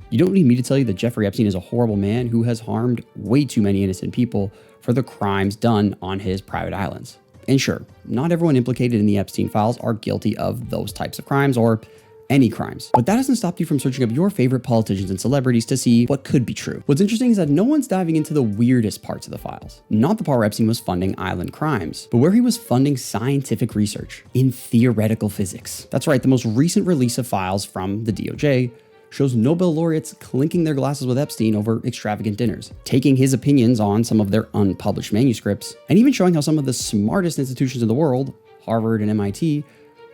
You don't need me to tell you that Jeffrey Epstein is a horrible man who has harmed way too many innocent people for the crimes done on his private islands. And sure, not everyone implicated in the Epstein Files are guilty of those types of crimes or any crimes. But that doesn't stop you from searching up your favorite politicians and celebrities to see what could be true. What's interesting is that no one's diving into the weirdest parts of the files. Not the part where Epstein was funding island crimes, but where he was funding scientific research in theoretical physics. That's right, the most recent release of files from the DOJ shows Nobel laureates clinking their glasses with Epstein over extravagant dinners, taking his opinions on some of their unpublished manuscripts, and even showing how some of the smartest institutions in the world, Harvard and MIT,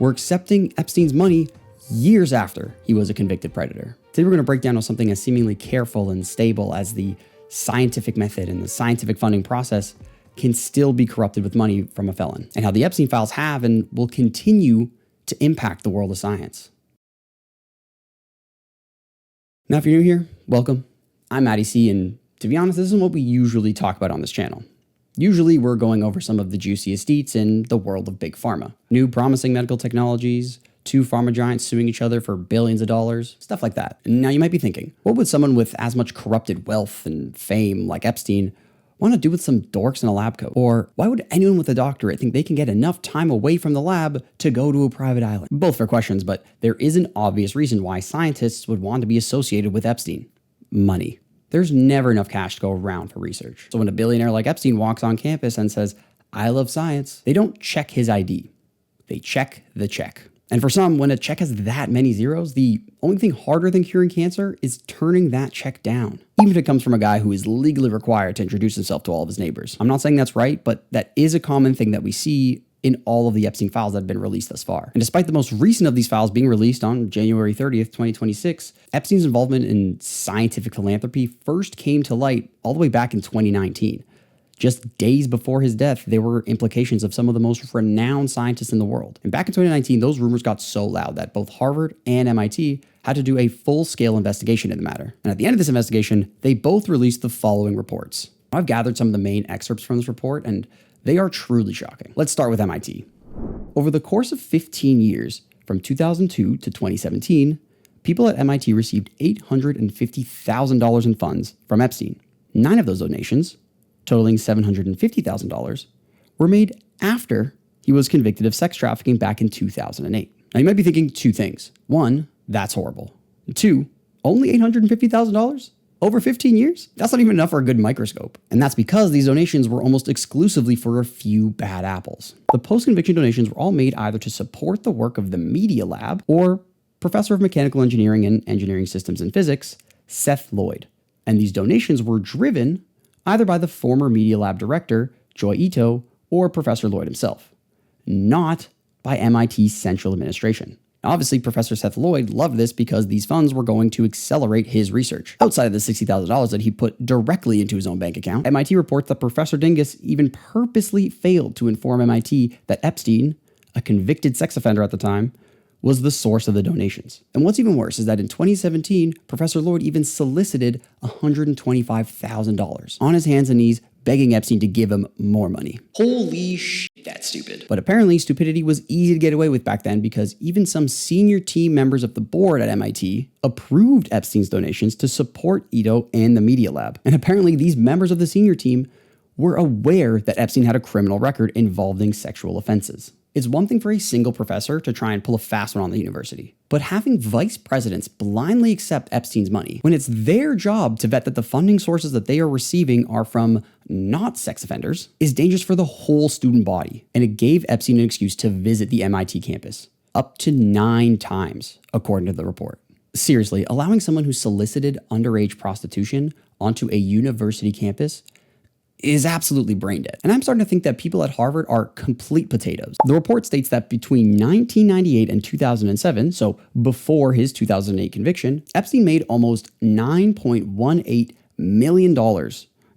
were accepting Epstein's money years after he was a convicted predator. Today we're going to break down how something as seemingly careful and stable as the scientific method and the scientific funding process can still be corrupted with money from a felon, and how the Epstein Files have and will continue to impact the world of science. Now, if you're new here, welcome. I'm Matty C, and to be honest, this isn't what we usually talk about on this channel. Usually, we're going over some of the juiciest eats in the world of big pharma. New promising medical technologies, two pharma giants suing each other for billions of dollars, stuff like that. Now, you might be thinking, what would someone with as much corrupted wealth and fame like Epstein want to do with some dorks in a lab coat? Or why would anyone with a doctorate think they can get enough time away from the lab to go to a private island? Both fair questions, but there is an obvious reason why scientists would want to be associated with Epstein. Money. There's never enough cash to go around for research. So when a billionaire like Epstein walks on campus and says, "I love science," they don't check his ID. They check the check. And for some, when a check has that many zeros, the only thing harder than curing cancer is turning that check down, even if it comes from a guy who is legally required to introduce himself to all of his neighbors. I'm not saying that's right, but that is a common thing that we see in all of the Epstein files that have been released thus far. And despite the most recent of these files being released on January 30th, 2026, Epstein's involvement in scientific philanthropy first came to light all the way back in 2019. Just days before his death, there were implications of some of the most renowned scientists in the world. And back in 2019, those rumors got so loud that both Harvard and MIT had to do a full-scale investigation into the matter. And at the end of this investigation, they both released the following reports. I've gathered some of the main excerpts from this report, and they are truly shocking. Let's start with MIT. Over the course of 15 years, from 2002 to 2017, people at MIT received $850,000 in funds from Epstein. 9 of those donations, totaling $750,000, were made after he was convicted of sex trafficking back in 2008. Now, you might be thinking two things. One, that's horrible. 2, only $850,000? Over 15 years? That's not even enough for a good microscope. And that's because these donations were almost exclusively for a few bad apples. The post-conviction donations were all made either to support the work of the Media Lab or Professor of Mechanical Engineering and Engineering Systems and Physics, Seth Lloyd. And these donations were driven either by the former Media Lab director, Joy Ito, or Professor Lloyd himself, not by MIT's central administration. Obviously, Professor Seth Lloyd loved this because these funds were going to accelerate his research. Outside of the $60,000 that he put directly into his own bank account, MIT reports that Professor Dingus even purposely failed to inform MIT that Epstein, a convicted sex offender at the time, was the source of the donations. And what's even worse is that in 2017, Professor Lloyd even solicited $125,000 on his hands and knees, begging Epstein to give him more money. Holy shit, that's stupid. But apparently, stupidity was easy to get away with back then because even some senior team members of the board at MIT approved Epstein's donations to support Ito and the Media Lab. And apparently, these members of the senior team were aware that Epstein had a criminal record involving sexual offenses. It's one thing for a single professor to try and pull a fast one on the university, but having vice presidents blindly accept Epstein's money when it's their job to vet that the funding sources that they are receiving are from not sex offenders is dangerous for the whole student body. And it gave Epstein an excuse to visit the MIT campus up to 9 times, according to the report. Seriously, allowing someone who solicited underage prostitution onto a university campus is absolutely brain dead. And I'm starting to think that people at Harvard are complete potatoes. The report states that between 1998 and 2007, so before his 2008 conviction, Epstein made almost $9.18 million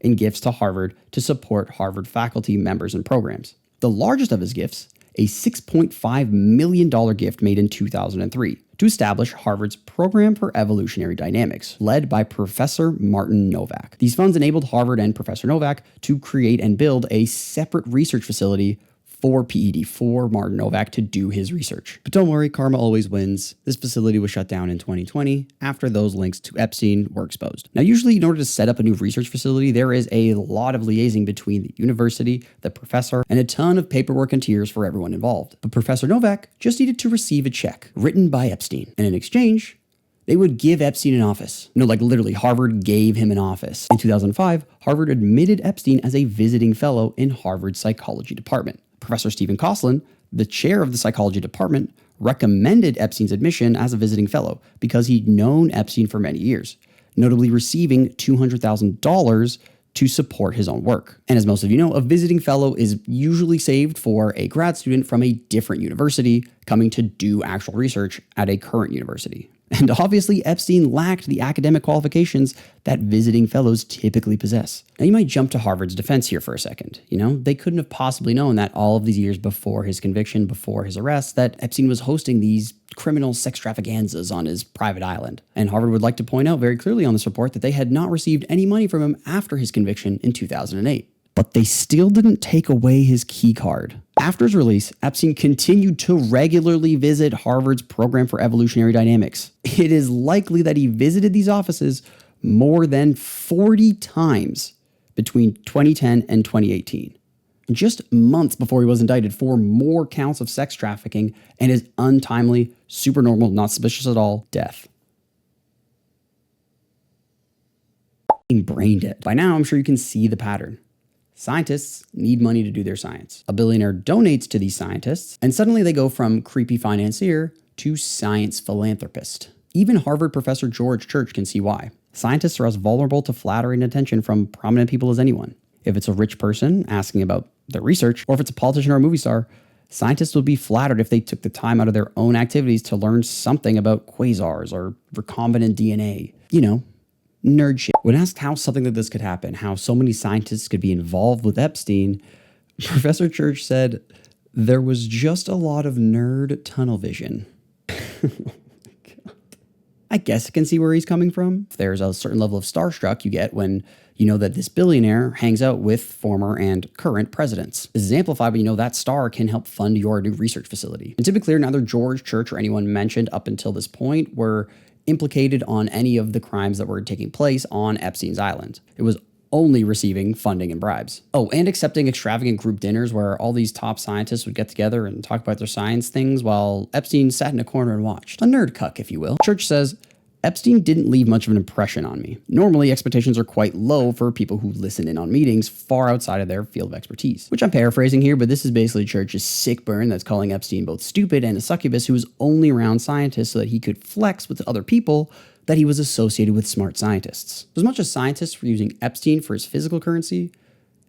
in gifts to Harvard to support Harvard faculty, members, and programs. The largest of his gifts, a $6.5 million gift made in 2003 to establish Harvard's Program for Evolutionary Dynamics, led by Professor Martin Nowak. These funds enabled Harvard and Professor Nowak to create and build a separate research facility PED for Martin Nowak to do his research. But don't worry, karma always wins. This facility was shut down in 2020 after those links to Epstein were exposed. Now, usually in order to set up a new research facility, there is a lot of liaising between the university, the professor, and a ton of paperwork and tears for everyone involved. But Professor Nowak just needed to receive a check written by Epstein. And in exchange, they would give Epstein an office. No, like literally, Harvard gave him an office. In 2005, Harvard admitted Epstein as a visiting fellow in Harvard's psychology department. Professor Stephen Kosslyn, the chair of the psychology department, recommended Epstein's admission as a visiting fellow because he'd known Epstein for many years, notably receiving $200,000 to support his own work. And as most of you know, a visiting fellow is usually saved for a grad student from a different university coming to do actual research at a current university. And obviously, Epstein lacked the academic qualifications that visiting fellows typically possess. Now, you might jump to Harvard's defense here for a second. They couldn't have possibly known that all of these years before his conviction, before his arrest, that Epstein was hosting these criminal sex extravaganzas on his private island. And Harvard would like to point out very clearly on this report that they had not received any money from him after his conviction in 2008. But they still didn't take away his key card. After his release, Epstein continued to regularly visit Harvard's program for evolutionary dynamics. It is likely that he visited these offices more than 40 times between 2010 and 2018. Just months before he was indicted for more counts of sex trafficking and his untimely, supernormal, not suspicious at all, death. Brain dead. By now, I'm sure you can see the pattern. Scientists need money to do their science. A billionaire donates to these scientists, and suddenly they go from creepy financier to science philanthropist. Even Harvard professor George Church can see why. Scientists are as vulnerable to flattery and attention from prominent people as anyone. If it's a rich person asking about their research, or if it's a politician or a movie star, scientists would be flattered if they took the time out of their own activities to learn something about quasars or recombinant DNA. Nerd shit. When asked how something like this could happen, how so many scientists could be involved with Epstein, Professor Church said, there was just a lot of nerd tunnel vision. I guess I can see where he's coming from. There's a certain level of starstruck you get when you know that this billionaire hangs out with former and current presidents. This is amplified when you know that star can help fund your new research facility. And to be clear, neither George Church or anyone mentioned up until this point were implicated on any of the crimes that were taking place on Epstein's island. It was only receiving funding and bribes. Oh, and accepting extravagant group dinners where all these top scientists would get together and talk about their science things while Epstein sat in a corner and watched. A nerd cuck, if you will. Church says, Epstein didn't leave much of an impression on me. Normally, expectations are quite low for people who listen in on meetings far outside of their field of expertise. Which I'm paraphrasing here, but this is basically Church's sick burn that's calling Epstein both stupid and a succubus who was only around scientists so that he could flex with other people that he was associated with smart scientists. As much as scientists were using Epstein for his physical currency,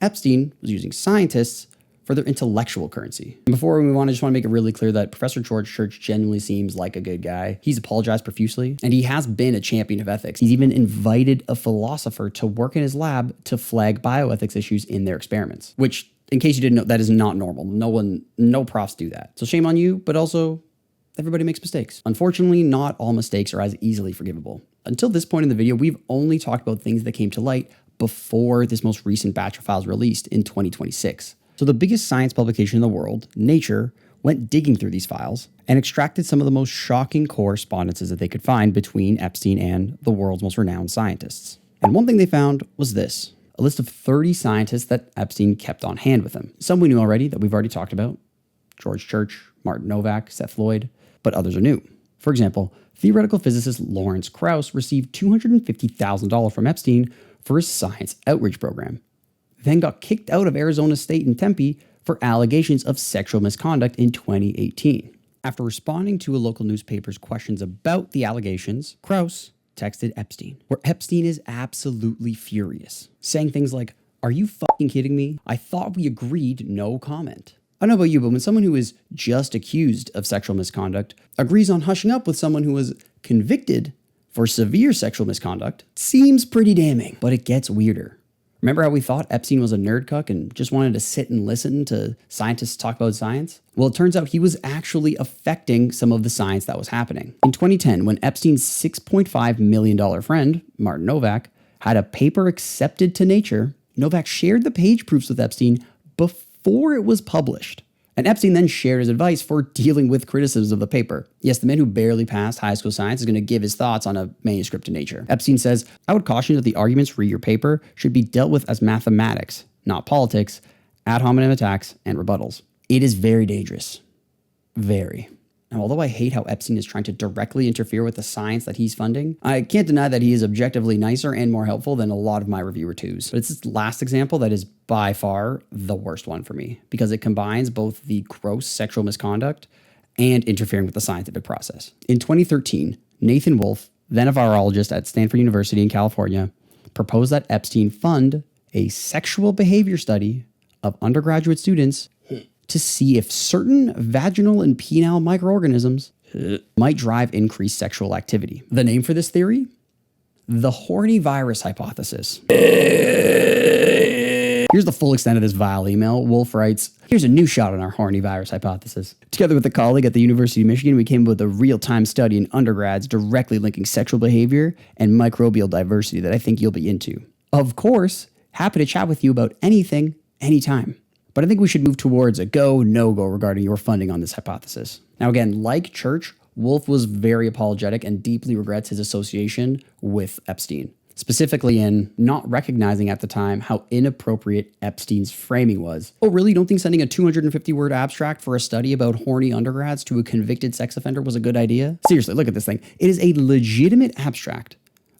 Epstein was using scientists for their intellectual currency. And before we move on, I just want to make it really clear that Professor George Church genuinely seems like a good guy. He's apologized profusely, and he has been a champion of ethics. He's even invited a philosopher to work in his lab to flag bioethics issues in their experiments, which, in case you didn't know, that is not normal. No profs do that. So shame on you, but also everybody makes mistakes. Unfortunately, not all mistakes are as easily forgivable. Until this point in the video, we've only talked about things that came to light before this most recent batch of files released in 2026. So the biggest science publication in the world, Nature, went digging through these files and extracted some of the most shocking correspondences that they could find between Epstein and the world's most renowned scientists. And one thing they found was this: a list of 30 scientists that Epstein kept on hand with him. Some we knew already, that we've already talked about: George Church, Martin Nowak, Seth Lloyd, but others are new. For example, theoretical physicist Lawrence Krauss received $250,000 from Epstein for his science outreach program, then got kicked out of Arizona State in Tempe for allegations of sexual misconduct in 2018. After responding to a local newspaper's questions about the allegations, Krauss texted Epstein, where Epstein is absolutely furious, saying things like, "Are you fucking kidding me? I thought we agreed no comment." I don't know about you, but when someone who is just accused of sexual misconduct agrees on hushing up with someone who was convicted for severe sexual misconduct, it seems pretty damning. But it gets weirder. Remember how we thought Epstein was a nerd cuck and just wanted to sit and listen to scientists talk about science? Well, it turns out he was actually affecting some of the science that was happening. In 2010, when Epstein's $6.5 million friend, Martin Nowak, had a paper accepted to Nature, Nowak shared the page proofs with Epstein before it was published. And Epstein then shared his advice for dealing with criticisms of the paper. Yes, the man who barely passed high school science is going to give his thoughts on a manuscript in Nature. Epstein says, "I would caution that the arguments for your paper should be dealt with as mathematics, not politics, ad hominem attacks, and rebuttals." It is very dangerous. Very. Now, although I hate how Epstein is trying to directly interfere with the science that he's funding, I can't deny that he is objectively nicer and more helpful than a lot of my reviewer twos. But it's this last example that is by far the worst one for me, because it combines both the gross sexual misconduct and interfering with the scientific process. In 2013, Nathan Wolfe, then a virologist at Stanford University in California, proposed that Epstein fund a sexual behavior study of undergraduate students to see if certain vaginal and penile microorganisms might drive increased sexual activity. The name for this theory? The horny virus hypothesis. Here's the full extent of this vile email. Wolfe writes, "Here's a new shot on our horny virus hypothesis. Together with a colleague at the University of Michigan, we came up with a real-time study in undergrads directly linking sexual behavior and microbial diversity that I think you'll be into. Of course, happy to chat with you about anything, anytime. But I think we should move towards a go, no-go regarding your funding on this hypothesis." Now again, like Church, Wolfe was very apologetic and deeply regrets his association with Epstein, specifically in not recognizing at the time how inappropriate Epstein's framing was. Oh, really? You don't think sending a 250-word abstract for a study about horny undergrads to a convicted sex offender was a good idea? Seriously, look at this thing. It is a legitimate abstract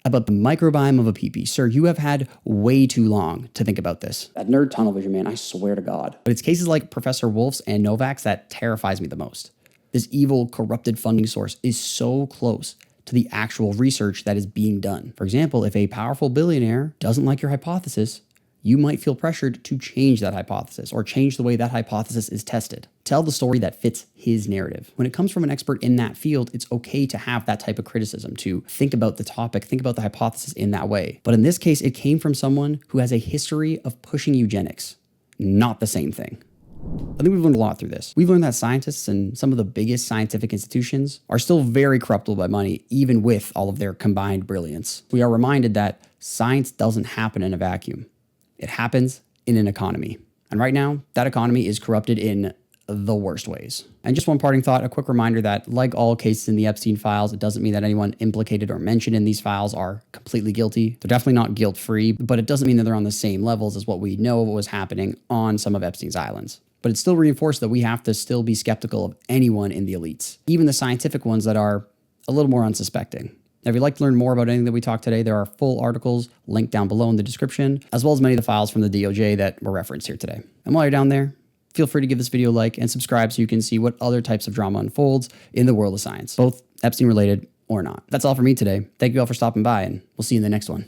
about the microbiome of a pee-pee. Sir, you have had way too long to think about this. That nerd tunnel vision, man, I swear to God. But it's cases like Professor Wolfe's and Nowak's that terrifies me the most. This evil, corrupted funding source is so close to the actual research that is being done. For example, if a powerful billionaire doesn't like your hypothesis, you might feel pressured to change that hypothesis or change the way that hypothesis is tested. Tell the story that fits his narrative. When it comes from an expert in that field, it's okay to have that type of criticism, to think about the topic, think about the hypothesis in that way. But in this case, it came from someone who has a history of pushing eugenics. Not the same thing. I think we've learned a lot through this. We've learned that scientists and some of the biggest scientific institutions are still very corruptible by money, even with all of their combined brilliance. We are reminded that science doesn't happen in a vacuum. It happens in an economy. And right now, that economy is corrupted in the worst ways. And just one parting thought, a quick reminder that like all cases in the Epstein files, it doesn't mean that anyone implicated or mentioned in these files are completely guilty. They're definitely not guilt-free, but it doesn't mean that they're on the same levels as what we know was happening on some of Epstein's islands. But it still reinforced that we have to still be skeptical of anyone in the elites, even the scientific ones that are a little more unsuspecting. Now, if you'd like to learn more about anything that we talked today, there are full articles linked down below in the description, as well as many of the files from the DOJ that were referenced here today. And while you're down there, feel free to give this video a like and subscribe so you can see what other types of drama unfolds in the world of science, both Epstein related or not. That's all for me today. Thank you all for stopping by, and we'll see you in the next one.